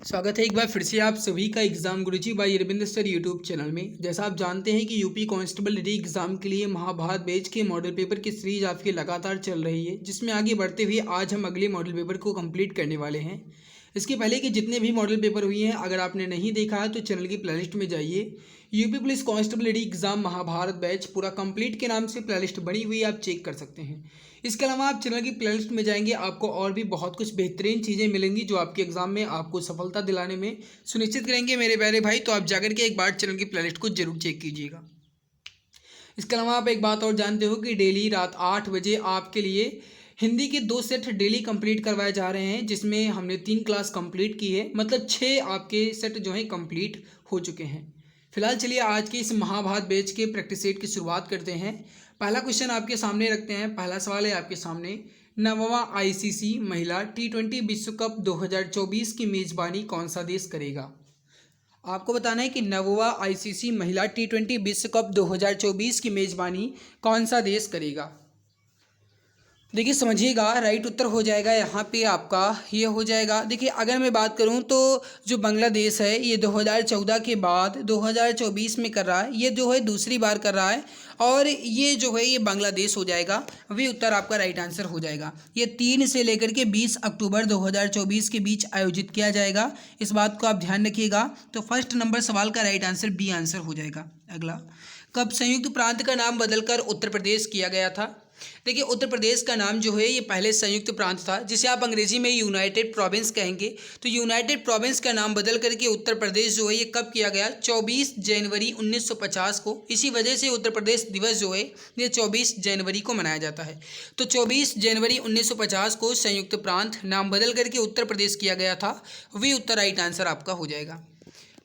स्वागत है एक बार फिर से आप सभी का एग्जाम गुरुजी by Arvind sir YouTube channel में। जैसा आप जानते हैं कि यूपी कांस्टेबल री एग्जाम के लिए महाभारत बैच के मॉडल पेपर की सीरीज आपकी लगातार चल रही है, जिसमें आगे बढ़ते हुए आज हम अगले मॉडल पेपर को कंप्लीट करने वाले हैं। इसके पहले के जितने भी मॉडल पेपर हुए हैं, अगर आपने नहीं देखा है तो चैनल की प्लेलिस्ट में जाइए। UP police constable re exam Mahabharat batch पूरा कंप्लीट के नाम से प्लेलिस्ट बनी हुई है, आप चेक कर सकते हैं। इसके अलावा आप चैनल की प्लेलिस्ट में जाएंगे, आपको और भी बहुत कुछ बेहतरीन चीज़ें मिलेंगी जो आपके एग्जाम में आपको सफलता दिलाने में सुनिश्चित करेंगे मेरे प्यारे भाई। तो आप जाकर के एक बार चैनल की प्लेलिस्ट को जरूर चेक कीजिएगा। इसके अलावा आप एक बात और जानते हो कि डेली रात 8 बजे आपके लिए हिंदी के 2 सेट डेली कंप्लीट करवाए जा रहे हैं, जिसमें हमने 3 क्लास कंप्लीट की है, मतलब 6 आपके सेट जो हैं कंप्लीट हो चुके हैं। फिलहाल चलिए आज के इस महाभारत बैच के प्रैक्टिस सेट की शुरुआत करते हैं। पहला क्वेश्चन आपके सामने रखते हैं। पहला सवाल है आपके सामने, नववां आईसीसी महिला T20 विश्व कप 2024 की मेजबानी कौन सा देश करेगा। आपको बताना है कि नववां आईसीसी महिला T20 विश्व कप 2024 की मेजबानी कौन सा देश करेगा। देखिए समझिएगा, राइट उत्तर हो जाएगा यहाँ पे आपका ये हो जाएगा। देखिए अगर मैं बात करूँ तो जो बांग्लादेश है ये 2014 के बाद 2024 में कर रहा है, ये जो है दूसरी बार कर रहा है, और ये जो है ये बांग्लादेश हो जाएगा। वे उत्तर आपका राइट आंसर हो जाएगा। ये 3 से लेकर के 20 अक्टूबर 2024 के बीच आयोजित किया जाएगा, इस बात को आप ध्यान रखिएगा। तो फर्स्ट नंबर सवाल का राइट आंसर बी आंसर हो जाएगा। अगला, कब संयुक्त प्रांत का नाम बदलकर उत्तर प्रदेश किया गया था। देखिए उत्तर प्रदेश का नाम जो है ये पहले संयुक्त प्रांत था, जिसे आप अंग्रेजी में यूनाइटेड प्रोविंस कहेंगे। तो यूनाइटेड प्रोविंस का नाम बदल करके उत्तर प्रदेश जो है ये कब किया गया, 24 जनवरी 1950 को। इसी वजह से उत्तर प्रदेश दिवस जो है ये 24 जनवरी को मनाया जाता है। तो 24 जनवरी 1950 को संयुक्त प्रांत नाम बदल करके उत्तर प्रदेश किया गया था। वही उत्तर राइट आंसर आपका हो जाएगा।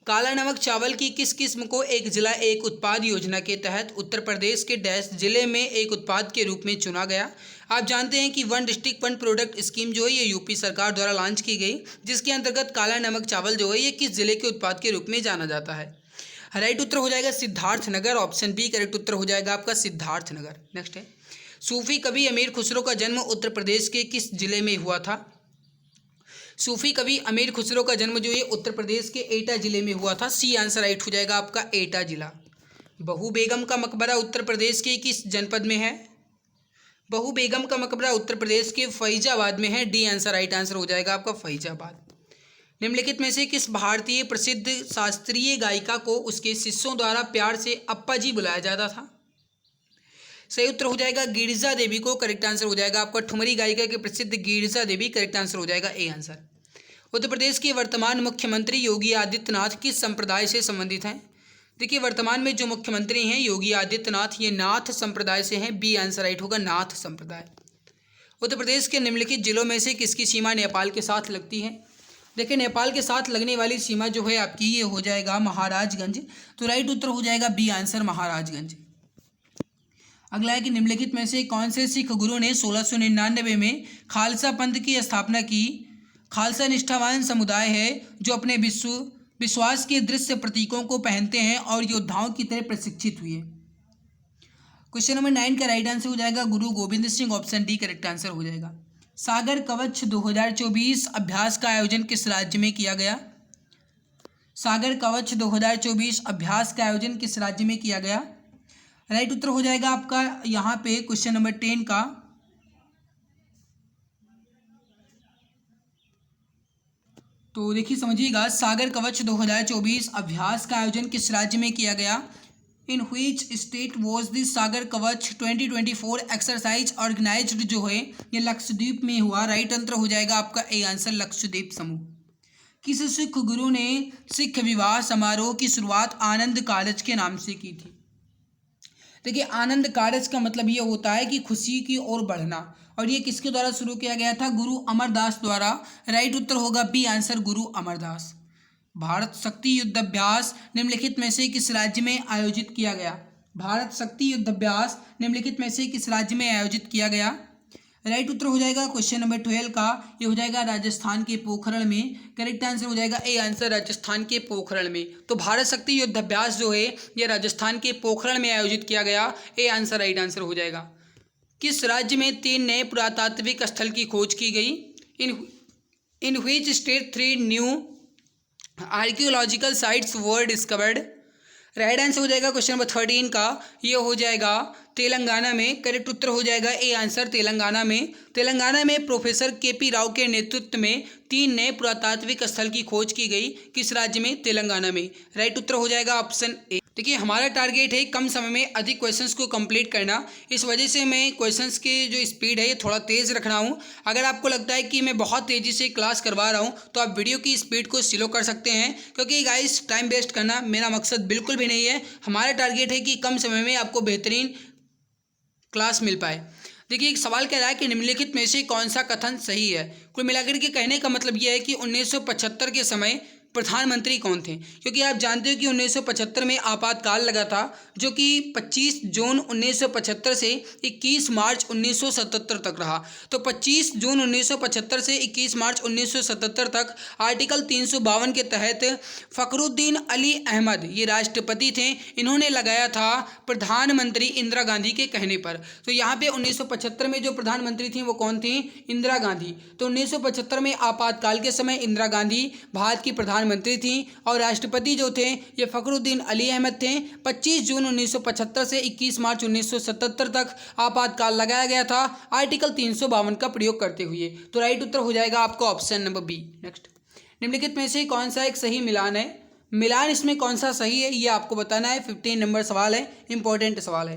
काला नमक चावल की किस किस्म को एक जिला एक उत्पाद योजना के तहत उत्तर प्रदेश के डैश जिले में एक उत्पाद के रूप में चुना गया। आप जानते हैं कि one district one product scheme जो है ये यूपी सरकार द्वारा लॉन्च की गई, जिसके अंतर्गत काला नमक चावल जो है ये किस जिले के उत्पाद के रूप में जाना जाता है। राइट उत्तर हो जाएगा सिद्धार्थनगर, ऑप्शन बी करेक्ट उत्तर हो जाएगा आपका सिद्धार्थनगर। नेक्स्ट है, सूफी कवि अमीर खुसरो का जन्म उत्तर प्रदेश के किस जिले में हुआ था। सूफी कवि अमीर खुसरो का जन्म जो है उत्तर प्रदेश के एटा जिले में हुआ था। सी आंसर राइट हो जाएगा आपका एटा जिला। बहू बेगम का मकबरा उत्तर प्रदेश के किस जनपद में है। बहू बेगम का मकबरा उत्तर प्रदेश के फैजाबाद में है। डी आंसर राइट आंसर हो जाएगा आपका फैजाबाद। निम्नलिखित में से किस भारतीय प्रसिद्ध शास्त्रीय गायिका को उसके शिष्यों द्वारा प्यार से अप्पा जी बुलाया जाता था। सही उत्तर हो जाएगा गिरिजा देवी को, करेक्ट आंसर हो जाएगा आपका। ठुमरी गायिका के प्रसिद्ध गिरिजा देवी, करेक्ट आंसर हो जाएगा ए आंसर। उत्तर प्रदेश के वर्तमान मुख्यमंत्री योगी आदित्यनाथ किस संप्रदाय से संबंधित हैं। देखिए वर्तमान में जो मुख्यमंत्री हैं योगी आदित्यनाथ, ये नाथ संप्रदाय से हैं। बी आंसर राइट होगा नाथ संप्रदाय। उत्तर प्रदेश के निम्नलिखित जिलों में से किसकी सीमा नेपाल के साथ लगती है। देखिए नेपाल के साथ लगने वाली सीमा जो है आपकी ये हो जाएगा महाराजगंज। तो राइट उत्तर हो जाएगा बी आंसर महाराजगंज। अगला है कि निम्नलिखित में से कौन से सिख गुरु ने 1699 में खालसा पंथ की स्थापना की। खालसा निष्ठावान समुदाय है जो अपने विश्वास के दृश्य प्रतीकों को पहनते हैं और योद्धाओं की तरह प्रशिक्षित हुए। क्वेश्चन नंबर 9 का राइट आंसर हो जाएगा गुरु Govind Singh, option D correct answer हो जाएगा। सागर कवच 2024 अभ्यास का आयोजन किस राज्य में किया गया। सागर कवच 2024 अभ्यास का आयोजन किस राज्य में किया गया। राइट उत्तर हो जाएगा आपका यहाँ पे क्वेश्चन नंबर 10 का तो देखिए समझिएगा, सागर कवच 2024 अभ्यास का आयोजन किस राज्य में किया गया। In which state was the Sagar Kavach 2024 exercise organised जो है ये लक्षद्वीप में हुआ। राइट आंसर हो जाएगा आपका ए आंसर लक्षद्वीप समूह। किस सिख गुरु ने सिख विवाह समारोह की शुरुआत आनंद कारज के नाम से की थी। देखिए आनंद कारज का मतलब ये होता है कि खुशी की ओर बढ़ना, और ये किसके द्वारा शुरू किया गया था, गुरु अमरदास द्वारा। राइट उत्तर होगा बी आंसर गुरु अमरदास। भारत शक्ति युद्धाभ्यास निम्नलिखित में से किस राज्य में आयोजित किया गया। भारत शक्ति युद्धाभ्यास निम्नलिखित में से किस राज्य में आयोजित किया गया। राइट उत्तर हो जाएगा क्वेश्चन नंबर 12 का ये हो जाएगा राजस्थान के पोखरण में। करेक्ट आंसर हो जाएगा ए आंसर राजस्थान के पोखरण में। तो भारत शक्ति युद्धाभ्यास जो है ये राजस्थान के पोखरण में आयोजित किया गया। ए आंसर राइट आंसर हो जाएगा। किस राज्य में 3 नए पुरातात्विक स्थल की खोज की गई। इन which state 3 new archaeological sites were discovered. Right answer हो जाएगा क्वेश्चन नंबर 13 का, ये हो जाएगा तेलंगाना में। करेक्ट उत्तर हो जाएगा ए आंसर तेलंगाना में। तेलंगाना में प्रोफेसर के.पी. राव के नेतृत्व में 3 नए पुरातात्विक स्थल की खोज की गई। किस राज्य में? तेलंगाना में। राइट उत्तर हो जाएगा ऑप्शन ए। देखिए हमारा टारगेट है कम समय में अधिक क्वेश्चंस को कंप्लीट करना, इस वजह से मैं क्वेश्चंस की जो स्पीड है ये थोड़ा तेज़ रख रहा हूँ। अगर आपको लगता है कि मैं बहुत तेज़ी से क्लास करवा रहा हूँ तो आप वीडियो की स्पीड को स्लो कर सकते हैं, क्योंकि गाइस टाइम वेस्ट करना मेरा मकसद बिल्कुल भी नहीं है। हमारा टारगेट है कि कम समय में आपको बेहतरीन क्लास मिल पाए। देखिए एक सवाल कह रहा है कि निम्नलिखित में से कौन सा कथन सही है। कुल मिलाकर के कहने का मतलब यह है कि 1975 के समय प्रधानमंत्री कौन थे, क्योंकि आप जानते हो कि 1975 में आपातकाल लगा था, जो कि 25 जून 1975 से 21 मार्च 1977 तक रहा। तो 25 जून 1975 से 21 मार्च 1977 तक आर्टिकल 352 के तहत फ़खरुद्दीन अली अहमद ये राष्ट्रपति थे। इन्होंने लगाया था प्रधानमंत्री इंदिरा गांधी के कहने पर। तो यहाँ पे 1975 में जो प्रधानमंत्री थी वो कौन थी? इंदिरा गांधी। तो 1975 में आपातकाल के समय इंदिरा गांधी भारत की प्रधानमंत्री थी और राष्ट्रपति जो थे ये फ़खरुद्दीन अली अहमद थे। 25 जून 1975 से 21 मार्च 1977 तक आपातकाल लगाया गया था आर्टिकल 352 का प्रयोग करते हुए। तो राइट उत्तर हो जाएगा आपका ऑप्शन नंबर बी। नेक्स्ट, निम्नलिखित में से कौन सा एक सही मिलान है? मिलान इसमें कौन सा सही है ये आपको बताना है। 15 नंबर सवाल है, इंपॉर्टेंट सवाल है।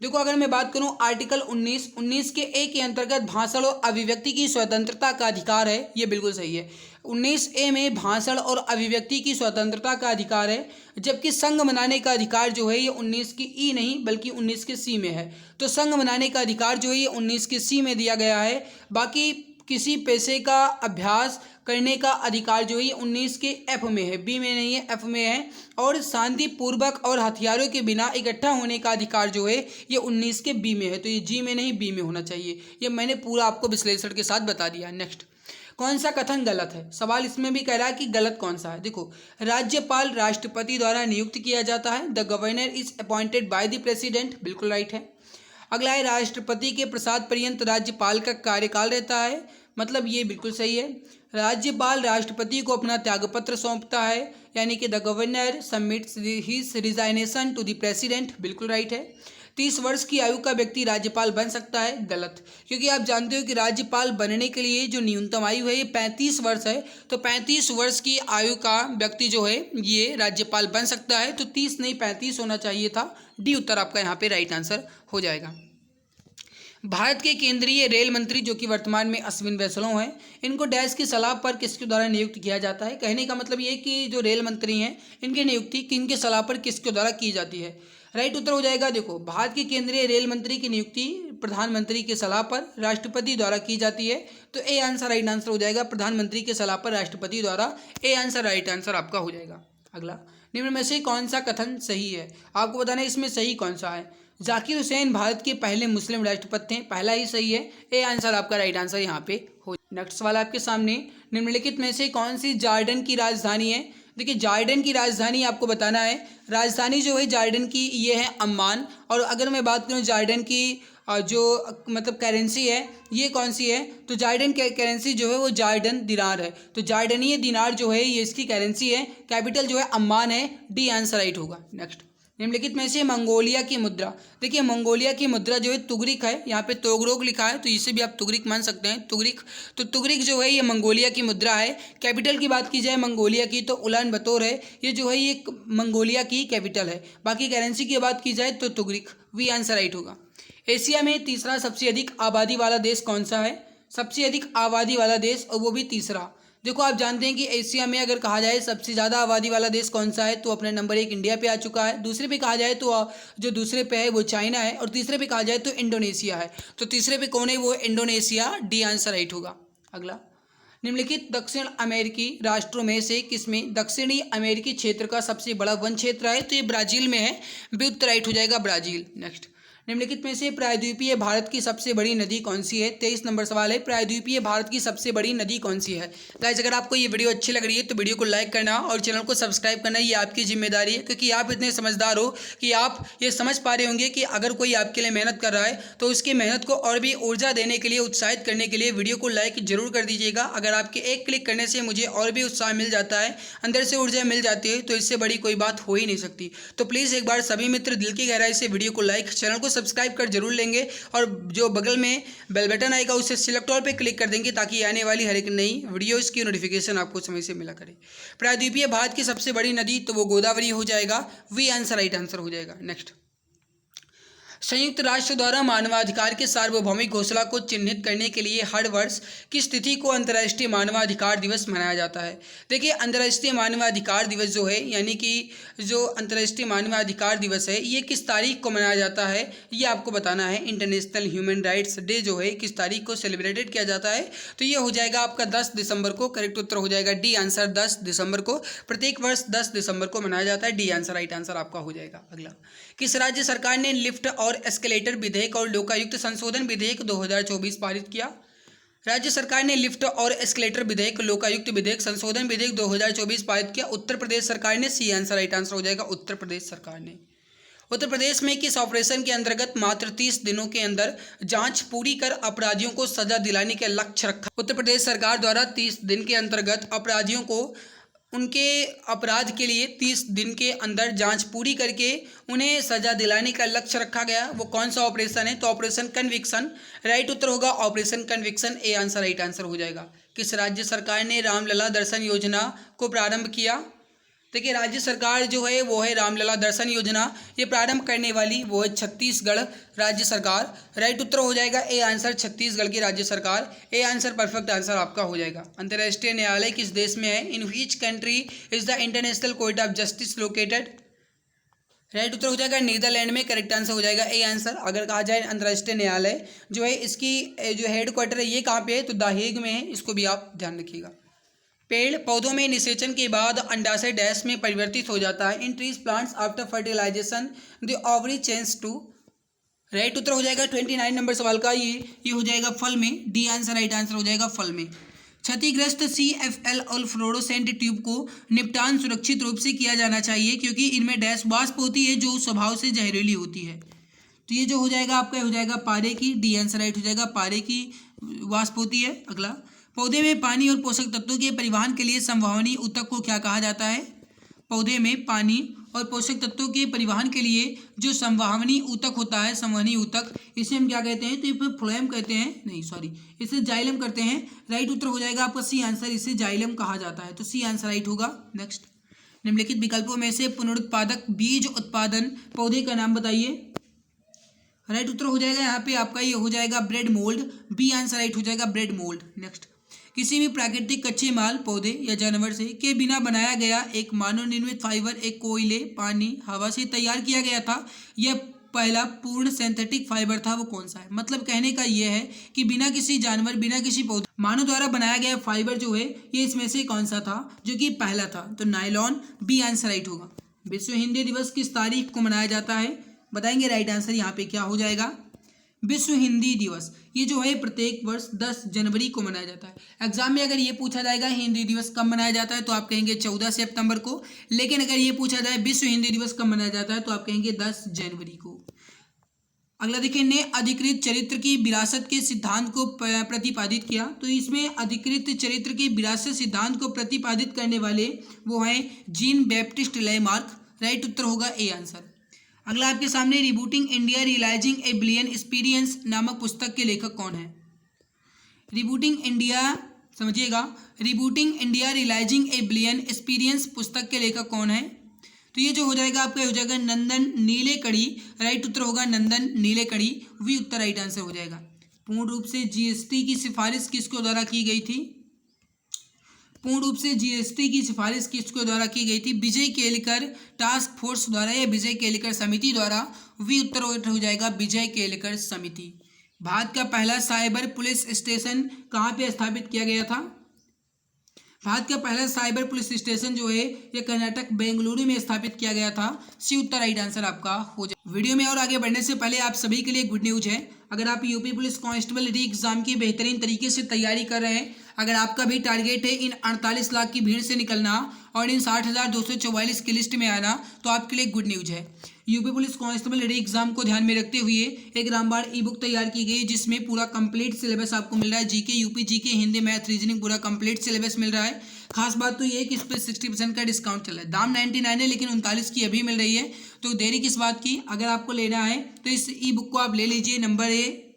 देखो अगर मैं बात करूं आर्टिकल 19 के ए के अंतर्गत भाषण और अभिव्यक्ति की स्वतंत्रता का अधिकार है, ये बिल्कुल सही है। 19 ए में भाषण और अभिव्यक्ति की स्वतंत्रता का अधिकार है, जबकि संघ मनाने का अधिकार जो है ये 19 की ई नहीं बल्कि 19 के सी में है। तो संघ मनाने का अधिकार जो है ये 19 के सी में दिया गया है। बाकी किसी पेशे का अभ्यास करने का अधिकार जो है ये 19 के एफ में है, बी में नहीं है, एफ में है। और शांतिपूर्वक और हथियारों के बिना इकट्ठा होने का अधिकार जो है ये 19 के बी में है। तो ये जी में नहीं बी में होना चाहिए। ये मैंने पूरा आपको विश्लेषण के साथ बता दिया। नेक्स्ट, कौन सा कथन गलत है? सवाल इसमें भी कह रहा है कि गलत कौन सा है। देखो, राज्यपाल राष्ट्रपति द्वारा नियुक्त किया जाता है। The governor is appointed by the president, बिल्कुल राइट है। अगला है राष्ट्रपति के प्रसाद पर्यंत राज्यपाल का कार्यकाल रहता है, मतलब ये बिल्कुल सही है। राज्यपाल राष्ट्रपति को अपना त्यागपत्र सौंपता है, यानी कि the governor submits his resignation to the president, बिल्कुल राइट है। 30 वर्ष की आयु का व्यक्ति राज्यपाल बन सकता है, गलत, क्योंकि आप जानते हो कि राज्यपाल बनने के लिए जो न्यूनतम आयु है ये 35 वर्ष है। तो 35 वर्ष की आयु का व्यक्ति जो है ये राज्यपाल बन सकता है। तो 30 नहीं 35 होना चाहिए था। डी उत्तर आपका यहाँ पे राइट आंसर हो जाएगा। भारत के केंद्रीय रेल मंत्री जो कि वर्तमान में अश्विन वैष्णव हैं, इनको डैश की सलाह पर किसके द्वारा नियुक्त किया जाता है? कहने का मतलब ये कि जो रेल मंत्री हैं इनकी नियुक्ति किनके सलाह पर किसके द्वारा की जाती है? राइट उत्तर हो जाएगा, देखो भारत के केंद्रीय रेल मंत्री की नियुक्ति प्रधानमंत्री की सलाह पर राष्ट्रपति द्वारा की जाती है। तो ए आंसर राइट आंसर हो जाएगा, प्रधानमंत्री की सलाह पर राष्ट्रपति द्वारा। ए आंसर राइट आंसर आपका हो जाएगा। अगला, निम्न में से कौन सा कथन सही है? आपको बताना है इसमें सही कौन सा है। जाकिर हुसैन भारत के पहले मुस्लिम राष्ट्रपति थे, पहला ही सही है। ए आंसर आपका राइट आंसर यहाँ पे हो। नेक्स्ट सवाल आपके सामने, निम्नलिखित में से कौन सी जॉर्डन की राजधानी है? देखिए जॉर्डन की राजधानी आपको बताना है। राजधानी जो है जॉर्डन की ये है अम्मान। और अगर मैं बात करूँ जॉर्डन की जो मतलब करेंसी है ये कौन सी है? तो जॉर्डन की करेंसी जो है वो जॉर्डन दिनार है। तो जॉर्डनीय दिनार जो है ये इसकी करेंसी है। कैपिटल जो है अम्मान है। डी आंसर राइट होगा। नेक्स्ट, निम्नलिखित में से मंगोलिया की मुद्रा। देखिए मंगोलिया की मुद्रा जो है तुगरिक है, यहाँ पे तोगरोग लिखा है तो इसे भी आप तुगरिक मान सकते हैं, तुगरिक। तो तुगरिक जो है ये मंगोलिया की मुद्रा है। कैपिटल की बात की जाए मंगोलिया की तो उलान बतौर है, ये जो है ये मंगोलिया की कैपिटल है। बाकी करेंसी की बात की जाए तो तुगरिक, वी आंसर राइट होगा। एशिया में तीसरा सबसे अधिक आबादी वाला देश कौन सा है? सबसे अधिक आबादी वाला देश और वो भी तीसरा। देखो आप जानते हैं कि एशिया में अगर कहा जाए सबसे ज़्यादा आबादी वाला देश कौन सा है तो अपने नंबर 1 इंडिया पे आ चुका है। दूसरे पे कहा जाए तो जो दूसरे पे है वो चाइना है। और तीसरे पे कहा जाए तो इंडोनेशिया है। तो तीसरे पे कौन है? वो इंडोनेशिया। डी आंसर राइट होगा। अगला, निम्नलिखित दक्षिण अमेरिकी राष्ट्रों में से किसमें दक्षिणी अमेरिकी क्षेत्र का सबसे बड़ा वन क्षेत्र है? तो ये ब्राज़ील में है। बी उत्तर राइट हो जाएगा, ब्राज़ील। नेक्स्ट, निम्नलिखित में से प्रायद्वीपीय भारत की सबसे बड़ी नदी कौन सी है? 23 नंबर सवाल है, प्रायद्वीपीय भारत की सबसे बड़ी नदी कौन सी है? गाइस, अगर आपको ये वीडियो अच्छी लग रही है तो वीडियो को लाइक करना और चैनल को सब्सक्राइब करना ये आपकी जिम्मेदारी है, क्योंकि आप इतने समझदार हो कि आप ये समझ पा रहे होंगे कि अगर कोई आपके लिए मेहनत कर रहा है तो उसकी मेहनत को और भी ऊर्जा देने के लिए, उत्साहित करने के लिए वीडियो को लाइक जरूर कर दीजिएगा। अगर आपके एक क्लिक करने से मुझे और भी उत्साह मिल जाता है, अंदर से ऊर्जा मिल जाती है, तो इससे बड़ी कोई बात हो ही नहीं सकती। तो प्लीज़ एक बार सभी मित्र दिल की गहराई से वीडियो को लाइक, चैनल को सब्सक्राइब कर जरूर लेंगे और जो बगल में बेल बटन आएगा उसे सिलेक्ट ऑल पे क्लिक कर देंगे, ताकि आने वाली हर एक नई वीडियोस की नोटिफिकेशन आपको समय से मिला करे। प्रायद्वीपीय भारत की सबसे बड़ी नदी तो वो गोदावरी हो जाएगा। वी आंसर राइट आंसर हो जाएगा। नेक्स्ट, संयुक्त राष्ट्र द्वारा मानवाधिकार के सार्वभौमिक घोषणा को चिन्हित करने के लिए हर वर्ष किस तिथि को अंतर्राष्ट्रीय मानवाधिकार दिवस मनाया जाता है? देखिए, अंतर्राष्ट्रीय मानवाधिकार दिवस जो है, यानी कि जो अंतर्राष्ट्रीय मानवाधिकार दिवस है, ये किस तारीख को मनाया जाता है ये आपको बताना है। इंटरनेशनल ह्यूमन राइट्स डे जो है किस तारीख को सेलिब्रेटेड किया जाता है? तो ये हो जाएगा आपका 10 दिसंबर को। करेक्ट उत्तर हो जाएगा डी आंसर, 10 दिसंबर को। प्रत्येक वर्ष 10 दिसंबर को मनाया जाता है। डी आंसर राइट आंसर आपका हो जाएगा। अगला, किस राज्य सरकार ने लिफ्ट और एस्केलेटर विधेयक और लोकायुक्त संशोधन विधेयक 2024 पारित किया? राज्य सरकार ने लिफ्ट और एस्केलेटर विधेयक, लोकायुक्त विधेयक, संशोधन विधेयक 2024 पारित किया। उत्तर प्रदेश सरकार ने। सी आंसर राइट आंसर हो जाएगा, उत्तर प्रदेश सरकार ने। उत्तर प्रदेश में किस ऑपरेशन के अंतर्गत मात्र 30 दिनों के अंदर जांच पूरी कर अपराधियों को सजा दिलाने का लक्ष्य रखा? उत्तर प्रदेश सरकार द्वारा 30 दिन के अंतर्गत अपराधियों को उनके अपराध के लिए 30 दिन के अंदर जांच पूरी करके उन्हें सजा दिलाने का लक्ष्य रखा गया। वो कौन सा ऑपरेशन है? तो ऑपरेशन कन्विक्शन। राइट उत्तर होगा operation conviction. A answer right answer हो जाएगा। किस राज्य सरकार ने रामलला दर्शन योजना को प्रारंभ किया? देखिए, राज्य सरकार जो है वो है रामलला दर्शन योजना। ये प्रारंभ करने वाली वो है छत्तीसगढ़ राज्य सरकार। राइट उत्तर हो जाएगा ए आंसर, छत्तीसगढ़ की राज्य सरकार। ए आंसर परफेक्ट आंसर आपका हो जाएगा। अंतर्राष्ट्रीय न्यायालय किस देश में है? In which country is the International Court of Justice located? Right उत्तर हो जाएगा नीदरलैंड में। करेक्ट आंसर हो जाएगा ए आंसर। अगर कहा जाए अंतर्राष्ट्रीय न्यायालय जो है इसकी जो हेड क्वार्टर है ये कहाँ पे है? तो द हेग में है। इसको भी आप ध्यान रखिएगा। पेड़ पौधों में निषेचन के बाद अंडाशय डैश में परिवर्तित हो जाता है। In trees plants after fertilisation the ovary change to? Right उत्तर हो जाएगा 29 नंबर सवाल का ये हो जाएगा फल में। डी आंसर राइट आंसर हो जाएगा फल में। क्षतिग्रस्त CFL और फ्लोरोसेंट ट्यूब को निपटान सुरक्षित रूप से किया जाना चाहिए, क्योंकि इनमें डैश वाष्प होती है जो स्वभाव से जहरीली होती है। तो ये जो हो जाएगा आपका हो जाएगा पारे की। डी आंसर राइट हो जाएगा, पारे की वाष्प होती है। अगला, पौधे में पानी और पोषक तत्वों के परिवहन के लिए संवहनी ऊतक को क्या कहा जाता है? पौधे में पानी और पोषक तत्वों के परिवहन के लिए जो संवहनी ऊतक होता है, संवहनी ऊतक, इसे हम क्या कहते हैं? तो ये फ्लोएम कहते हैं, नहीं सॉरी, इसे जाइलम कहते हैं। राइट उत्तर हो जाएगा आपका सी आंसर, इसे जाइलम कहा जाता है। तो सी आंसर राइट होगा। नेक्स्ट, निम्नलिखित विकल्पों में से पुनरुत्पादक बीज उत्पादन पौधे का नाम बताइए। राइट उत्तर हो जाएगा यहाँ पे आपका ये हो जाएगा bread mould. B answer right हो जाएगा ब्रेड मोल्ड। नेक्स्ट, किसी भी प्राकृतिक कच्चे माल, पौधे या जानवर से के बिना बनाया गया एक मानव निर्मित फाइबर एक कोयले, पानी, हवा से तैयार किया गया था। यह पहला पूर्ण सिंथेटिक फाइबर था। वो कौन सा है? मतलब कहने का यह है कि बिना किसी जानवर, बिना किसी पौधे, मानव द्वारा बनाया गया फाइबर जो है ये इसमें से कौन सा था जो कि पहला था? तो नायलॉन। बी आंसर राइट होगा। विश्व हिंदी दिवस किस तारीख को मनाया जाता है? बताएंगे। राइट आंसर यहाँ पे क्या हो जाएगा? विश्व हिंदी दिवस ये जो है प्रत्येक वर्ष 10 जनवरी को मनाया जाता है। एग्जाम में अगर ये पूछा जाएगा हिंदी दिवस कब मनाया जाता है तो आप कहेंगे 14 सितंबर को। लेकिन अगर ये पूछा जाए विश्व हिंदी दिवस कब मनाया जाता है तो आप कहेंगे 10 जनवरी को। अगला देखिए, ने अधिकृत चरित्र की विरासत के सिद्धांत को प्रतिपादित किया। तो इसमें अधिकृत चरित्र की विरासत सिद्धांत को प्रतिपादित करने वाले वो हैं जीन बैप्टिस्ट लेमार्क। राइट उत्तर होगा ए आंसर। अगला आपके सामने rebooting India realising a billion experience नामक पुस्तक के लेखक कौन है? रिबूटिंग इंडिया, समझिएगा, rebooting India realising a billion experience पुस्तक के लेखक कौन है? तो ये जो हो जाएगा आपका हो जाएगा नंदन नीलेकणी। राइट उत्तर होगा नंदन नीलेकणी। वी उत्तर राइट आंसर हो जाएगा। पूर्ण रूप से GST की सिफारिश किसके द्वारा की गई थी? पूर्ण रूप से GST की सिफारिश किसके द्वारा की गई थी? विजय केलकर टास्क फोर्स द्वारा या विजय केलकर समिति द्वारा? वी उत्तर हो जाएगा विजय केलकर समिति। भारत का पहला साइबर पुलिस स्टेशन कहाँ पे स्थापित किया गया था? भारत का पहला साइबर पुलिस स्टेशन जो है ये कर्नाटक बेंगलुरु में स्थापित किया गया था। सी उत्तर राइट आंसर आपका हो जाए। वीडियो में और आगे बढ़ने से पहले आप सभी के लिए गुड न्यूज है। अगर आप UP police constable re exam की बेहतरीन तरीके से तैयारी कर रहे हैं, अगर आपका भी टारगेट है इन 48 लाख की भीड़ से निकलना और इन 60,244 की लिस्ट में आना, तो आपके लिए गुड न्यूज है। UP police constable re exam को ध्यान में रखते हुए एक रामबाण ई बुक तैयार की गई, जिसमें पूरा कंप्लीट सिलेबस आपको मिल रहा है। GK, UP GK, Hindi, math, reasoning पूरा कंप्लीट सिलेबस मिल रहा है। खास बात तो ये है कि इस पर 60% का डिस्काउंट चल रहा है। दाम 99 है, लेकिन 39 की अभी मिल रही है। तो देरी किस बात की, अगर आपको लेना है तो इस ई बुक को आप ले लीजिए। नंबर है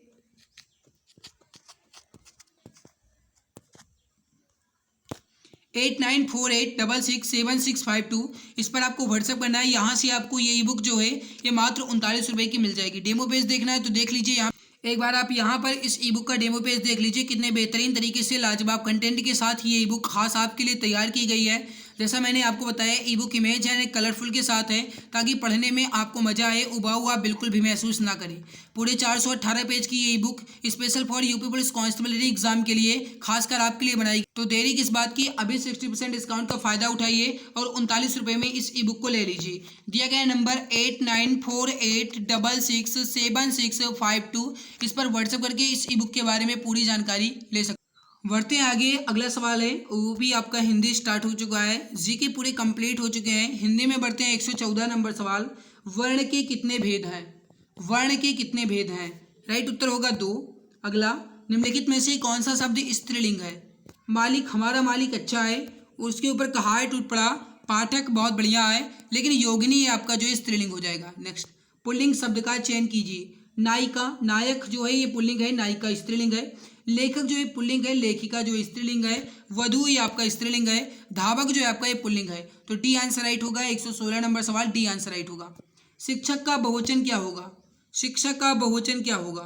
8948667652। इस पर आपको व्हाट्सएप करना है। यहाँ से आपको ये ई बुक जो है ये मात्र 39 रुपये की मिल जाएगी। डेमो पेज देखना है तो देख लीजिए। यहाँ एक बार आप यहाँ पर इस ई बुक का डेमो पेज देख लीजिए, कितने बेहतरीन तरीके से लाजवाब कंटेंट के साथ ये ई बुक खास आपके लिए तैयार की गई है। जैसा मैंने आपको बताया, ई बुक इमेज है कलरफुल के साथ है, ताकि पढ़ने में आपको मजा आए, उबाऊ आप बिल्कुल भी महसूस ना करें। पूरे 418 पेज की ये ई book special for UP police constable exam के लिए खासकर आपके लिए बनाई। तो देरी किस बात की, अभी 60% डिस्काउंट का फायदा उठाइए और 39 रुपये में इस ई बुक को ले लीजिए। दिया गया नंबर 8948667652, इस पर व्हाट्सएप करके इस ई बुक के बारे में पूरी जानकारी ले सकते। बढ़ते हैं आगे। अगला सवाल है, वो भी आपका हिंदी स्टार्ट हो चुका है। जी के पूरे कंप्लीट हो चुके हैं। हिंदी में बढ़ते हैं 114 नंबर सवाल। वर्ण के कितने भेद हैं? वर्ण के कितने भेद हैं? राइट उत्तर होगा 2। अगला, निम्नलिखित में से कौन सा शब्द स्त्रीलिंग है? मालिक, हमारा मालिक अच्छा है, उसके ऊपर कहा है टूट पड़ा। पाठक, बहुत बढ़िया है, लेकिन योगिनी आपका जो है स्त्रीलिंग हो जाएगा। नेक्स्ट, पुल्लिंग शब्द का चयन कीजिए। नायिका, नायक जो है ये पुल्लिंग है, नायिका स्त्रीलिंग है। लेखक जो है पुल्लिंग है, लेखिका जो स्त्रीलिंग है। वधु ये आपका स्त्रीलिंग है। धावक जो है आपका ये पुल्लिंग है। तो डी आंसर राइट होगा। 116 नंबर सवाल, डी आंसर राइट होगा। शिक्षक का बहुवचन क्या होगा? शिक्षक का बहुवचन क्या होगा?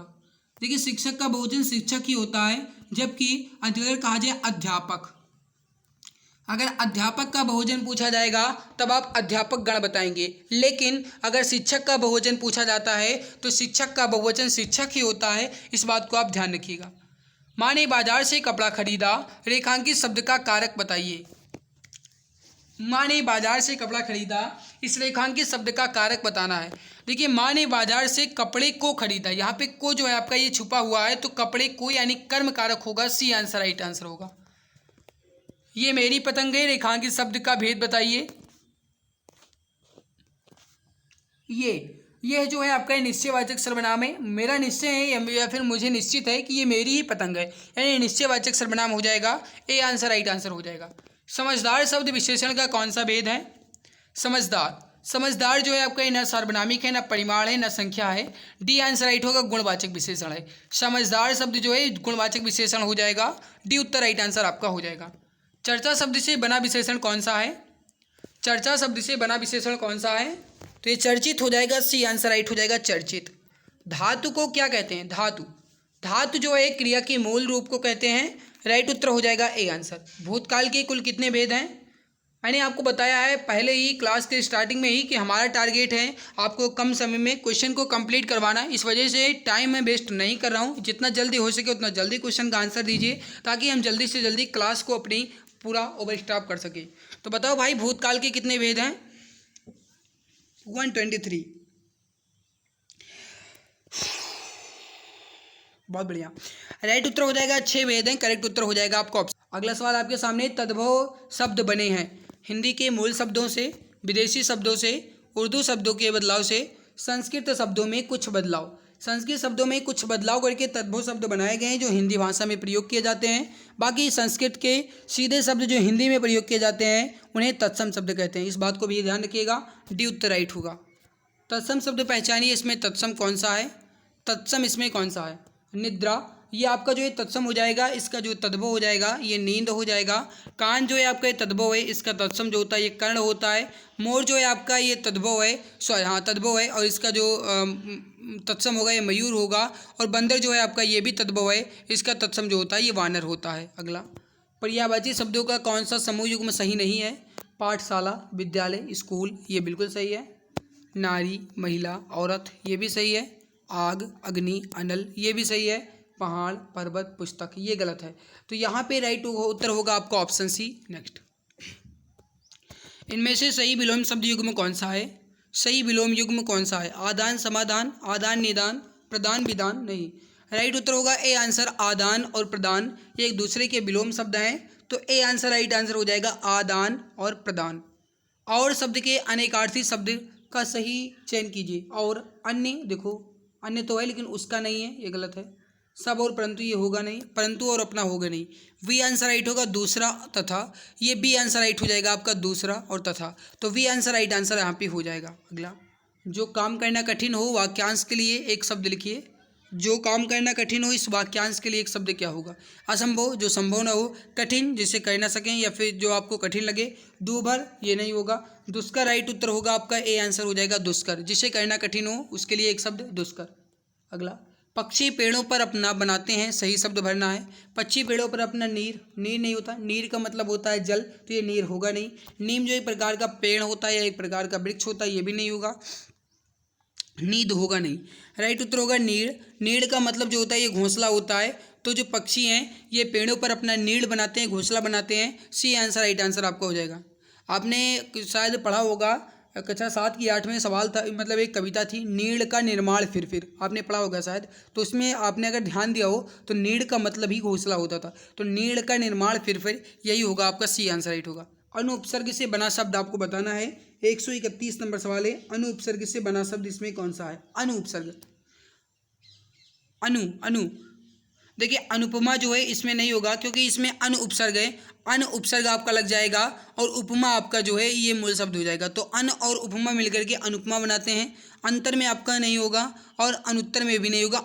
देखिए, शिक्षक का बहुवचन शिक्षक ही होता है, जबकि अगर कहा जाए अध्यापक, अगर अध्यापक का बहुवचन पूछा जाएगा तब आप अध्यापक गण बताएंगे, लेकिन अगर शिक्षक का बहुवचन पूछा जाता है तो शिक्षक का बहुवचन शिक्षक ही होता है। इस बात को आप ध्यान रखिएगा। माँ ने बाजार से कपड़ा खरीदा, रेखांकित शब्द का कारक बताइए। माँ ने बाजार से कपड़ा खरीदा, इस रेखांकित शब्द का कारक बताना है। देखिए, माँ ने बाजार से कपड़े को खरीदा, यहाँ पे को जो है आपका ये छुपा हुआ है, तो कपड़े को यानी कर्म कारक होगा। सी आंसर राइट आंसर होगा। ये मेरी पतंग है, रेखांकित शब्द का भेद बताइए। ये जो है आपका निश्चयवाचक सर्वनाम है। मेरा निश्चय है या फिर मुझे निश्चित है कि ये मेरी ही पतंग है, यानी निश्चयवाचक सर्वनाम हो जाएगा। ए आंसर राइट आंसर हो जाएगा। समझदार शब्द विशेषण का कौन सा भेद है? समझदार, समझदार जो है आपका न सार्वनामिक है, न परिमाण है, न संख्या है। डी आंसर राइट होगा, गुणवाचक विशेषण है। समझदार शब्द जो है गुणवाचक विशेषण हो जाएगा। डी उत्तर राइट आंसर आपका हो जाएगा। चर्चा शब्द से बना विशेषण कौन सा है? चर्चा शब्द से बना विशेषण कौन सा है? तो ये चर्चित हो जाएगा। सी आंसर राइट हो जाएगा, चर्चित। धातु को क्या कहते हैं? धातु, धातु जो है क्रिया के मूल रूप को कहते हैं। राइट उत्तर हो जाएगा ए आंसर। भूतकाल के कुल कितने भेद हैं? मैंने आपको बताया है पहले ही क्लास के स्टार्टिंग में ही कि हमारा टारगेट है आपको कम समय में क्वेश्चन को कंप्लीट करवाना। इस वजह से टाइम मैं वेस्ट नहीं कर रहा हूँ। जितना जल्दी हो सके उतना जल्दी क्वेश्चन का आंसर दीजिए, ताकि हम जल्दी से जल्दी क्लास को अपनी पूरा ओवर स्टॉप कर सके। तो बताओ भाई, भूतकाल के कितने भेद हैं? 123। बहुत बढ़िया। राइट उत्तर हो जाएगा 6 भेद हैं। करेक्ट उत्तर हो जाएगा आपका ऑप्शन। अगला सवाल आपके सामने, तद्भव शब्द बने हैं हिंदी के मूल शब्दों से, विदेशी शब्दों से, उर्दू शब्दों के बदलाव से, संस्कृत शब्दों में कुछ बदलाव। संस्कृत शब्दों में कुछ बदलाव करके तद्भव शब्द बनाए गए हैं जो हिंदी भाषा में प्रयोग किए जाते हैं। बाकी संस्कृत के सीधे शब्द जो हिंदी में प्रयोग किए जाते हैं उन्हें तत्सम शब्द कहते हैं। इस बात को भी ध्यान रखिएगा। डी उत्तर राइट होगा। तत्सम शब्द पहचानिए, इसमें तत्सम कौन सा है? तत्सम इसमें कौन सा है? निद्रा, ये आपका जो है तत्सम हो जाएगा। इसका जो तद्भव हो जाएगा ये नींद हो जाएगा। कान जो है आपका ये तद्भव है, इसका तत्सम जो होता है ये कर्ण होता है। मोर जो है आपका ये तद्भव है, हाँ तद्भव है, और इसका जो तत्सम होगा ये मयूर होगा। और बंदर जो है आपका ये भी तद्भव है, इसका तत्सम जो होता है ये वानर होता है। अगला, पर्यायवाची शब्दों का कौन सा समूह युग्म सही नहीं है? पाठशाला, विद्यालय, स्कूल, ये बिल्कुल सही है। नारी, महिला, औरत, ये भी सही है। आग, अग्नि, अनल, ये भी सही है। पहाड़, पर्वत, पुस्तक। ये गलत है। तो यहाँ पे राइट उत्तर होगा आपका ऑप्शन सी। नेक्स्ट, इनमें से सही विलोम शब्द युग्म कौन सा है? सही विलोम युग्म कौन सा है? आदान समाधान, आदान निदान, प्रदान विधान। नहीं, राइट उत्तर होगा ए आंसर, आदान और प्रदान ये एक दूसरे के विलोम शब्द हैं। तो ए आंसर राइट आंसर हो जाएगा आदान और प्रदान। और शब्द के अनेकार्थी शब्द का सही चयन कीजिए। और अन्य, देखो अन्य तो है लेकिन उसका नहीं है, ये गलत है। सब और परंतु ये होगा नहीं, परंतु और अपना होगा नहीं। वी आंसर राइट होगा दूसरा तथा, ये बी आंसर राइट हो जाएगा आपका दूसरा और तथा। तो वी आंसर राइट आंसर यहाँ पे हो जाएगा। अगला, जो काम करना कठिन हो वाक्यांश के लिए एक शब्द लिखिए। जो काम करना कठिन हो इस वाक्यांश के लिए एक शब्द क्या होगा? असंभव, जो संभव ना हो। कठिन, जिसे कर ना सकें या फिर जो आपको कठिन लगे। दूभर, ये नहीं होगा। दुष्कर राइट उत्तर होगा आपका ए आंसर हो जाएगा दुष्कर, जिसे करना कठिन हो उसके लिए एक शब्द दुष्कर। अगला, पक्षी पेड़ों पर अपना बनाते हैं, सही शब्द भरना है। पक्षी पेड़ों पर अपना नीर, नीर नहीं होता, नीर का मतलब होता है जल, तो ये नीर होगा नहीं। नीम जो एक प्रकार का पेड़ होता है या एक प्रकार का वृक्ष होता है, ये भी नहीं होगा। नीड होगा नहीं, राइट उत्तर होगा नीड़। नीड़ का मतलब जो होता है ये घोंसला होता है। तो जो पक्षी हैं ये पेड़ों पर अपना नीड़ बनाते हैं, घोंसला बनाते हैं। सी आंसर राइट आंसर आपका हो जाएगा। आपने शायद पढ़ा होगा, कक्षा 7 की 8 में सवाल था, मतलब एक कविता थी, नीड़ का निर्माण फिर आपने पढ़ा होगा शायद। तो उसमें आपने अगर ध्यान दिया हो तो नीड़ का मतलब ही घोंसला होता था। तो नीड़ का निर्माण फिर यही होगा आपका, सी आंसर राइट होगा। अनुपसर्ग से बना शब्द आपको बताना है। 131 नंबर सवाल है। अनुपसर्ग से बना शब्द इसमें कौन सा है? अनुपसर्ग, अनु देखिए, अनुपमा जो है इसमें नहीं होगा क्योंकि इसमें अन उपसर्ग है। अन उपसर्ग आपका लग जाएगा और उपमा आपका जो है ये मूल शब्द हो जाएगा। तो अन और उपमा मिलकर के अनुपमा बनाते हैं। अंतर में आपका नहीं होगा और अनुत्तर में भी नहीं होगा।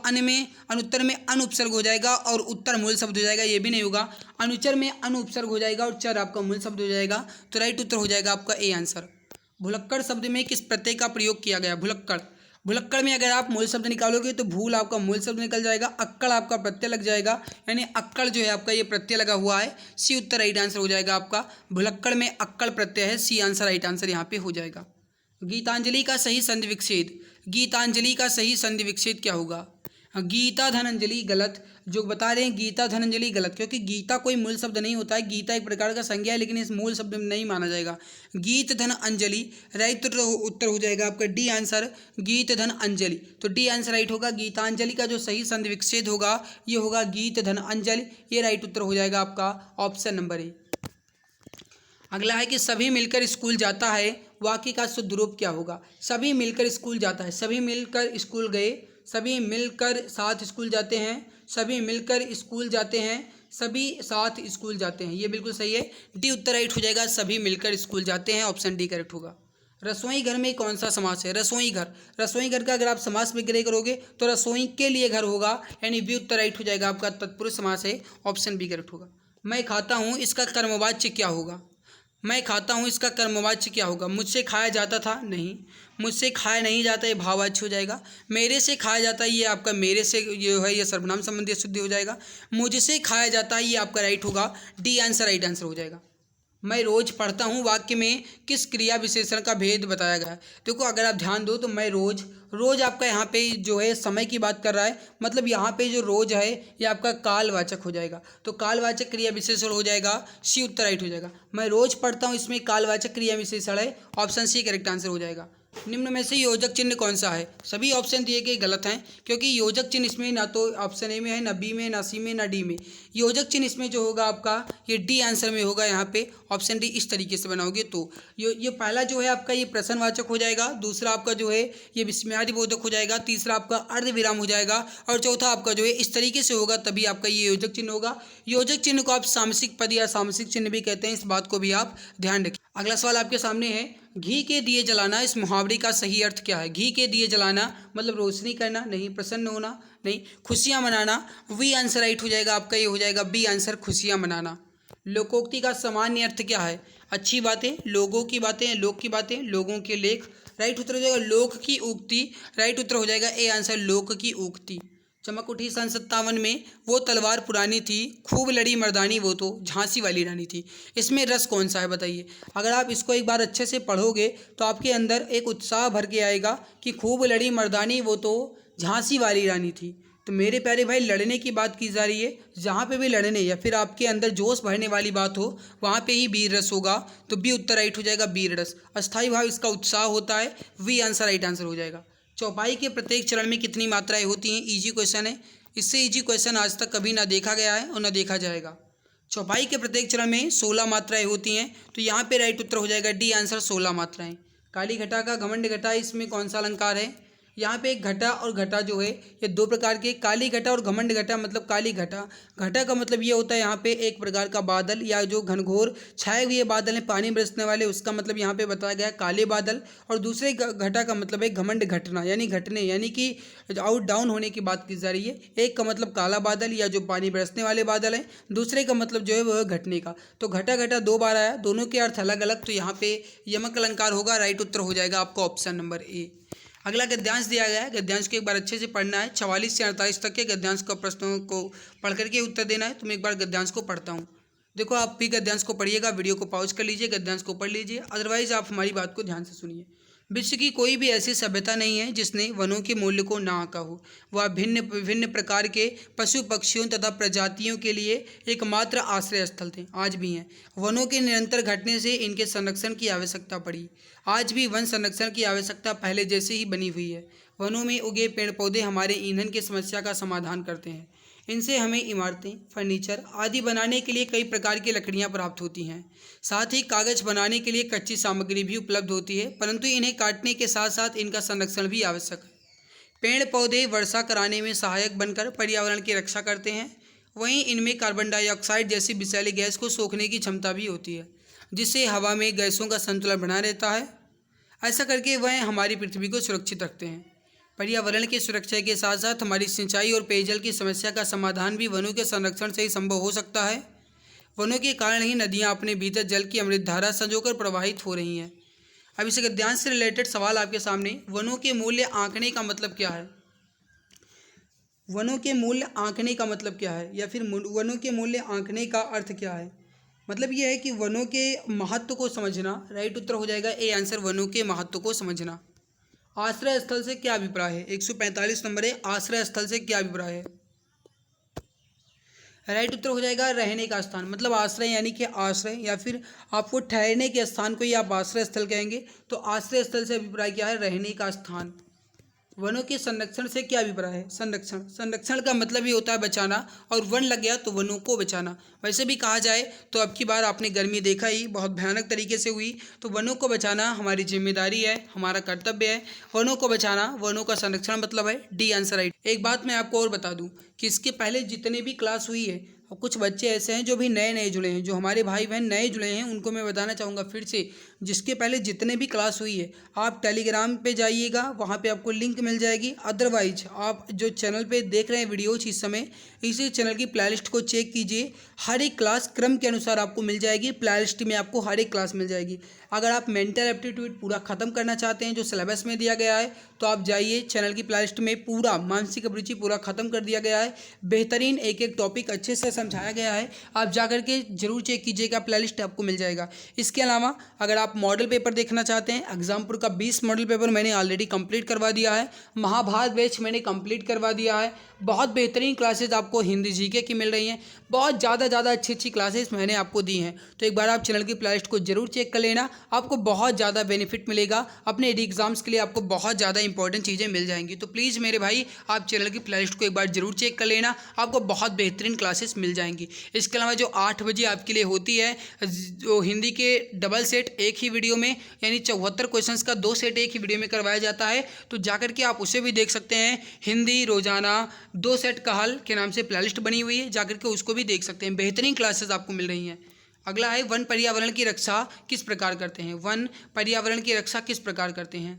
अनुत्तर में अन उपसर्ग हो जाएगा और उत्तर मूल शब्द हो जाएगा, ये भी नहीं होगा। अनुचर में अन उपसर्ग हो जाएगा और चर आपका मूल शब्द हो जाएगा। तो राइट उत्तर हो जाएगा आपका ए आंसर। भुलक्कड़ शब्द में किस प्रत्यय का प्रयोग किया गया? भुलक्कड़, भुलक्कड़ में अगर आप मूल शब्द निकालोगे तो भूल आपका मूल शब्द निकल जाएगा, अक्कड़ आपका प्रत्यय लग जाएगा, यानी अक्कड़ जो है आपका ये प्रत्यय लगा हुआ है। सी उत्तर राइट आंसर हो जाएगा आपका। भुलक्कड़ में अक्कड़ प्रत्यय है, सी आंसर राइट आंसर यहाँ पे हो जाएगा। गीतांजलि का सही संधि विच्छेद, गीतांजलि का सही संधि विच्छेद क्या होगा? गीता धनंजलि गलत, जो बता रहे हैं गीता धनंजलि गलत, क्योंकि गीता कोई मूल शब्द नहीं होता है। गीता एक प्रकार का संज्ञा है लेकिन इस मूल शब्द में नहीं माना जाएगा। गीत धन अंजलि राइट उत्तर हो जाएगा आपका डी आंसर, गीत धन अंजलि। तो डी आंसर राइट होगा। गीतांजलि का जो सही संधि विच्छेद होगा ये होगा गीत धन अंजलि, ये राइट उत्तर हो जाएगा आपका ऑप्शन नंबर ए। अगला है कि सभी मिलकर स्कूल जाता है, वाक्य का शुद्ध रूप क्या होगा? सभी मिलकर स्कूल जाता है, सभी मिलकर स्कूल गए, सभी मिलकर साथ स्कूल जाते हैं, सभी मिलकर स्कूल जाते हैं, सभी साथ स्कूल जाते हैं, ये बिल्कुल सही है। डी उत्तर राइट हो जाएगा, सभी मिलकर स्कूल जाते हैं, ऑप्शन डी करेक्ट होगा। रसोई घर में कौन सा समास है? रसोई घर, रसोई घर का अगर आप समास विग्रह करोगे तो रसोई के लिए घर होगा, यानी बी उत्तर राइट हो जाएगा आपका, तत्पुरुष समास है, ऑप्शन बी करेक्ट होगा। मैं खाता हूँ इसका कर्मवाच्य क्या होगा? मैं खाता हूँ इसका कर्मवाच्य क्या होगा? मुझसे खाया जाता था, नहीं। मुझसे खाया नहीं जाता, ये भाववाच्य हो जाएगा। मेरे से खाया जाता है, ये आपका मेरे से जो है ये सर्वनाम संबंधी शुद्धि हो जाएगा। मुझसे खाया जाता है, ये आपका राइट होगा, डी आंसर राइट आंसर हो जाएगा। मैं रोज़ पढ़ता हूँ वाक्य में किस क्रिया विशेषण का भेद बताया गया है? देखो अगर आप ध्यान दो तो मैं रोज़, रोज़ आपका यहाँ पे जो है समय की बात कर रहा है, मतलब यहाँ पे जो रोज़ है ये आपका कालवाचक हो जाएगा। तो कालवाचक क्रिया विशेषण हो जाएगा, सी उत्तर राइट हो जाएगा। मैं रोज़ पढ़ता हूँ इसमें कालवाचक क्रिया विशेषण है, ऑप्शन सी करेक्ट आंसर हो जाएगा। निम्न में से योजक चिन्ह कौन सा है? सभी ऑप्शन दिए गए गलत हैं क्योंकि योजक चिन्ह इसमें ना तो ऑप्शन ए में है, ना बी में, ना सी में, ना डी में। योजक चिन्ह इसमें जो होगा आपका ये डी आंसर में होगा। यहाँ पे ऑप्शन डी इस तरीके से बनाओगे तो ये पहला जो है आपका ये प्रश्नवाचक हो जाएगा, दूसरा आपका जो है ये विस्मयादिबोधक हो जाएगा, तीसरा आपका अर्धविराम हो जाएगा और चौथा आपका जो है इस तरीके से होगा, तभी आपका ये योजक चिन्ह होगा। योजक चिन्ह को आप सामसिक पद या सामसिक चिन्ह भी कहते हैं, इस बात को भी आप ध्यान रखिए। अगला सवाल आपके सामने है, घी के दिए जलाना, इस मुहावरे का सही अर्थ क्या है? घी के दिए जलाना मतलब रोशनी करना, नहीं। प्रसन्न होना, नहीं। खुशियाँ मनाना, वी आंसर राइट हो जाएगा आपका, ये हो जाएगा बी आंसर, खुशियाँ मनाना। लोकोक्ति का सामान्य अर्थ क्या है? अच्छी बातें, लोगों की बातें, लोक की बातें, लोगों के लेख, राइट उत्तर हो जाएगा लोक की उक्ति, राइट उत्तर हो जाएगा ए आंसर, लोक की उक्ति। चमक उठी सन 57 में, वो तलवार पुरानी थी, खूब लड़ी मर्दानी, वो तो झांसी वाली रानी थी। इसमें रस कौन सा है बताइए? अगर आप इसको एक बार अच्छे से पढ़ोगे तो आपके अंदर एक उत्साह भर के आएगा कि खूब लड़ी मर्दानी, वो तो झांसी वाली रानी थी। तो मेरे प्यारे भाई लड़ने की बात की जा रही है, जहाँ पे भी लड़ने या फिर आपके अंदर जोश भरने वाली बात हो वहाँ पे ही वीर रस होगा। तो बी उत्तर राइट हो जाएगा, वीर रस। अस्थाई भाव इसका उत्साह होता है, वी आंसर राइट आंसर हो जाएगा। चौपाई के प्रत्येक चरण में कितनी मात्राएं होती हैं? इजी क्वेश्चन है, इससे इजी क्वेश्चन आज तक कभी ना देखा गया है और ना देखा जाएगा। चौपाई के प्रत्येक चरण में 16 मात्राएं होती हैं, तो यहाँ पे राइट उत्तर हो जाएगा डी आंसर 16 मात्राएं। काली घटा का घमंड घटा, इसमें कौन सा अलंकार है? यहाँ पे एक घटा और घटा जो है ये दो प्रकार के, काली घटा और घमंड घटा मतलब काली घटा। घटा का मतलब ये होता है यहाँ पे एक प्रकार का बादल या जो घनघोर छाए हुए बादल हैं पानी बरसने वाले, उसका मतलब यहाँ पे बताया गया काले बादल। और दूसरे घटा का मतलब है घमंड घटना यानी घटने, यानी कि आउट डाउन होने की बात की जा रही है। एक का मतलब काला बादल या जो पानी बरसने वाले बादल हैं, दूसरे का मतलब जो है वह घटने का। तो घटा घटा दो बार आया, दोनों के अर्थ अलग अलग, तो यहाँ पे यमक अलंकार होगा। राइट उत्तर हो जाएगा आपका ऑप्शन नंबर ए। अगला गद्यांश दिया गया है, गद्यांश को एक बार अच्छे से पढ़ना है। 44 से 48 तक के गद्यांश का प्रश्नों को पढ़ करके उत्तर देना है। तो मैं एक बार गद्यांश को पढ़ता हूँ। देखो आप भी गद्यांश को पढ़िएगा, वीडियो को पॉज कर लीजिए, गद्यांश को पढ़ लीजिए, अदरवाइज आप हमारी बात को ध्यान से सुनिए। विश्व की कोई भी ऐसी सभ्यता नहीं है जिसने वनों के मूल्य को ना आंका हो। वह भिन्न विभिन्न प्रकार के पशु पक्षियों तथा प्रजातियों के लिए एकमात्र आश्रय स्थल थे, आज भी हैं। वनों के निरंतर घटने से इनके संरक्षण की आवश्यकता पड़ी। आज भी वन संरक्षण की आवश्यकता पहले जैसे ही बनी हुई है। वनों में उगे पेड़ पौधे हमारे ईंधन की समस्या का समाधान करते हैं। इनसे हमें इमारतें, फर्नीचर आदि बनाने के लिए कई प्रकार की लकड़ियां प्राप्त होती हैं। साथ ही कागज बनाने के लिए कच्ची सामग्री भी उपलब्ध होती है, परंतु इन्हें काटने के साथ साथ इनका संरक्षण भी आवश्यक है। पेड़ पौधे वर्षा कराने में सहायक बनकर पर्यावरण की रक्षा करते हैं। वहीं इनमें कार्बन डाइऑक्साइड जैसी विषैली गैस को सोखने की क्षमता भी होती है, जिससे हवा में गैसों का संतुलन बना रहता है। ऐसा करके वह हमारी पृथ्वी को सुरक्षित रखते हैं। पर्यावरण की सुरक्षा के साथ साथ हमारी सिंचाई और पेयजल की समस्या का समाधान भी वनों के संरक्षण से ही संभव हो सकता है। वनों के कारण ही नदियां अपने भीतर जल की अमृत धारा संजोकर प्रवाहित हो रही हैं। अब इस गद्यांश से रिलेटेड सवाल आपके सामने, वनों के मूल्य आंकने का मतलब क्या है? वनों के मूल्य आंकने का मतलब क्या है, या फिर वनों के मूल्य आंकने का अर्थ क्या है? मतलब यह है कि वनों के महत्व को समझना। राइट उत्तर हो जाएगा ए आंसर, वनों के महत्व को समझना। आश्रय स्थल से क्या अभिप्राय है? 145 नंबर है, आश्रय स्थल से क्या अभिप्राय है? राइट उत्तर हो जाएगा रहने का स्थान। मतलब आश्रय यानी कि आश्रय या फिर आपको ठहरने के स्थान को ही आप आश्रय स्थल कहेंगे। तो आश्रय स्थल से अभिप्राय क्या है? रहने का स्थान। वनों के संरक्षण से क्या अभिप्राय है? संरक्षण, संरक्षण का मतलब ही होता है बचाना, और वन लग गया तो वनों को बचाना। वैसे भी कहा जाए तो अब की बार आपने गर्मी देखा ही, बहुत भयानक तरीके से हुई। तो वनों को बचाना हमारी जिम्मेदारी है, हमारा कर्तव्य है। वनों को बचाना, वनों का संरक्षण मतलब है डी आंसर राइट। एक बात मैं आपको और बता दूं कि इसके पहले जितने भी क्लास हुई है, और कुछ बच्चे ऐसे हैं जो भी नए नए जुड़े हैं, जो हमारे भाई बहन नए जुड़े हैं, उनको मैं बताना चाहूँगा फिर से, जिसके पहले जितने भी क्लास हुई है आप टेलीग्राम पे जाइएगा, वहाँ पे आपको लिंक मिल जाएगी। अदरवाइज आप जो चैनल पे देख रहे हैं वीडियोज इस समय, इसी चैनल की प्ले लिस्ट को चेक कीजिए। हर एक क्लास क्रम के अनुसार आपको मिल जाएगी, प्ले लिस्ट में आपको हर एक क्लास मिल जाएगी। अगर आप मेंटल एप्टीट्यूड पूरा ख़त्म करना चाहते हैं जो सिलेबस में दिया गया है, तो आप जाइए चैनल की प्ले लिस्ट में, पूरा मानसिक अभिरुचि पूरा ख़त्म कर दिया गया है। बेहतरीन एक एक टॉपिक अच्छे से समझाया गया है, आप जाकर के जरूर चेक कीजिएगा, प्ले लिस्ट आपको मिल जाएगा। इसके अलावा अगर आप मॉडल पेपर देखना चाहते हैं, एग्जामपुर का 20 मॉडल पेपर मैंने ऑलरेडी कंप्लीट करवा दिया है। महाभारत बैच मैंने कंप्लीट करवा दिया है। बहुत बेहतरीन क्लासेज आपको हिंदी जीके की मिल रही हैं, बहुत ज़्यादा अच्छी अच्छी क्लासेस मैंने आपको दी हैं। तो एक बार आप चैनल की प्ले लिस्ट को जरूर चेक कर लेना, आपको बहुत ज़्यादा बेनिफिट मिलेगा। अपने एग्जाम्स के लिए आपको बहुत ज़्यादा इंपॉर्टेंट चीज़ें मिल जाएंगी। तो प्लीज़ मेरे भाई आप चैनल की प्ले लिस्ट को एक बार जरूर चेक कर लेना, आपको बहुत बेहतरीन क्लासेस मिल जाएंगी। इसके अलावा जो 8 बजे आपके लिए होती है, जो हिंदी के डबल सेट एक ही वीडियो में, यानी 74 क्वेश्चंस का 2 सेट एक ही वीडियो में करवाया जाता है, तो जाकर के आप उसे भी देख सकते हैं। हिंदी रोजाना 2 सेट का हल के नाम से प्ले लिस्ट बनी हुई है, जाकर के उसको भी देख सकते हैं। बेहतरीन क्लासेस आपको मिल रही हैं। अगला है वन पर्यावरण की रक्षा किस प्रकार करते हैं? वन पर्यावरण की रक्षा किस प्रकार करते हैं?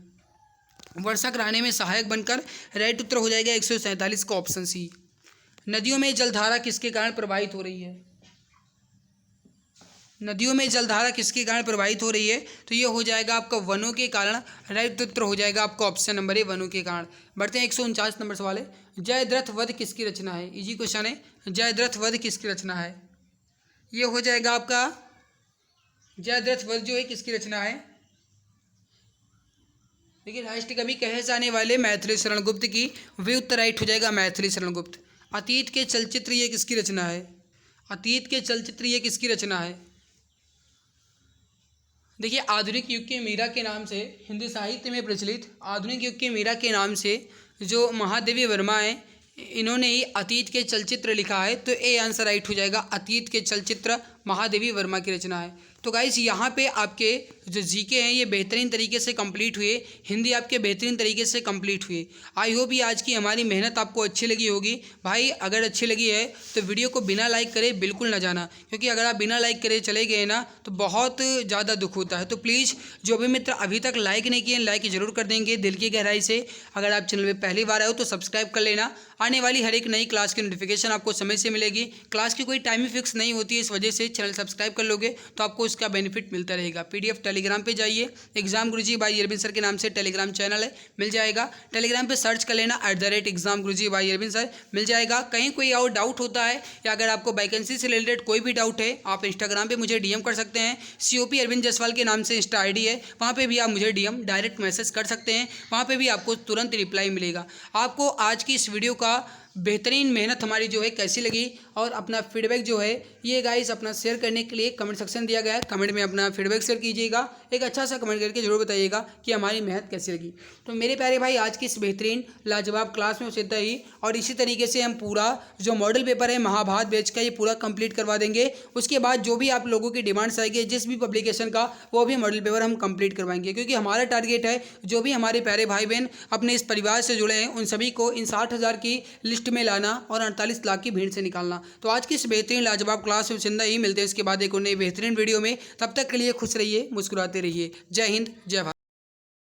वर्षा कराने में सहायक बनकर। राइट उत्तर हो जाएगा 147 का ऑप्शन सी। नदियों में जलधारा किसके कारण प्रवाहित हो रही है? नदियों में जलधारा किसके कारण प्रवाहित हो रही है? तो ये हो जाएगा आपका वनों के कारण। राइट उत्तर हो जाएगा आपका ऑप्शन नंबर ए, वनों के कारण। बढ़ते हैं 149 नंबर सवाल है, जयद्रथ वध किसकी रचना है? इजी क्वेश्चन है, जयद्रथ वध किसकी रचना है? ये हो जाएगा आपका जयद्रथ वध जो है किसकी रचना है? देखिए राष्ट्र कवि कहे जाने वाले मैथिली शरण गुप्त की वे उत्तर राइट हो जाएगा मैथिली शरण गुप्त। अतीत के चलचित्र ये किसकी रचना है? अतीत के चलचित्र ये किसकी रचना है? देखिए आधुनिक युग के मीरा के नाम से हिंदी साहित्य में प्रचलित आधुनिक युग के मीरा के नाम से जो महादेवी वर्मा है, इन्होंने ही अतीत के चलचित्र लिखा है। तो ए आंसर राइट हो जाएगा, अतीत के चलचित्र महादेवी वर्मा की रचना है। तो गाइस यहाँ पे आपके जो जीके हैं ये बेहतरीन तरीके से कंप्लीट हुए, हिंदी आपके बेहतरीन तरीके से कंप्लीट हुए। आई होप ये आज की हमारी मेहनत आपको अच्छी लगी होगी। भाई अगर अच्छी लगी है तो वीडियो को बिना लाइक करे बिल्कुल ना जाना, क्योंकि अगर आप बिना लाइक करे चले गए ना तो बहुत ज़्यादा दुख होता है। तो प्लीज़ जो भी मित्र अभी तक लाइक नहीं किए लाइक ज़रूर कर देंगे दिल की गहराई से। अगर आप चैनल पर पहली बार आए हो तो सब्सक्राइब कर लेना। आने वाली हर एक नई क्लास की नोटिफिकेशन आपको समय से मिलेगी। क्लास की कोई टाइमिंग फिक्स नहीं होती है, इस वजह से चैनल सब्सक्राइब कर लोगे तो आपको इसका बेनिफिट मिलता रहेगा। पीडीएफ टेलीग्राम पे जाइए, एग्जाम गुरुजी बाय अरविंद सर के नाम से टेलीग्राम चैनल है, मिल जाएगा। टेलीग्राम पे सर्च कर लेना @exam गुरुजी बाय अरविंद सर, मिल जाएगा। कहीं कोई और डाउट होता है या अगर आपको वैकेंसी से रिलेटेड कोई भी डाउट है, आप इंस्टाग्राम पे मुझे डीएम कर सकते हैं। COP अरविंद जायसवाल के नाम से इंस्टा आईडी है, वहाँ पे भी आप मुझे डीएम डायरेक्ट मैसेज कर सकते हैं, वहाँ पे भी आपको तुरंत रिप्लाई मिलेगा। आपको आज की इस वीडियो का बेहतरीन मेहनत हमारी जो है कैसी लगी और अपना फीडबैक जो है ये गाइस अपना शेयर करने के लिए कमेंट सेक्शन दिया गया है, कमेंट में अपना फीडबैक शेयर कीजिएगा। एक अच्छा सा कमेंट करके जरूर बताइएगा कि हमारी मेहनत कैसी लगी। तो मेरे प्यारे भाई आज की इस बेहतरीन लाजवाब क्लास में उसे ही और इसी तरीके से हम पूरा जो मॉडल पेपर है महाभारत बैच का ये पूरा कंप्लीट करवा देंगे। उसके बाद जो भी आप लोगों की डिमांड्स आएगी जिस भी पब्लिकेशन का वो भी मॉडल पेपर हम कंप्लीट करवाएंगे, क्योंकि हमारा टारगेट है जो भी हमारे प्यारे भाई बहन अपने इस परिवार से जुड़े हैं उन सभी को इन 60,000 की लिस्ट में लाना और 48 लाख की भीड़ से निकालना। तो आज की इस बेहतरीन लाजवाब क्लास में चंदा ही मिलते हैं इसके बाद एक और नई बेहतरीन वीडियो में। तब तक के लिए खुश रहिए, मुस्कुराते रहिए। जय हिंद, जय भारत।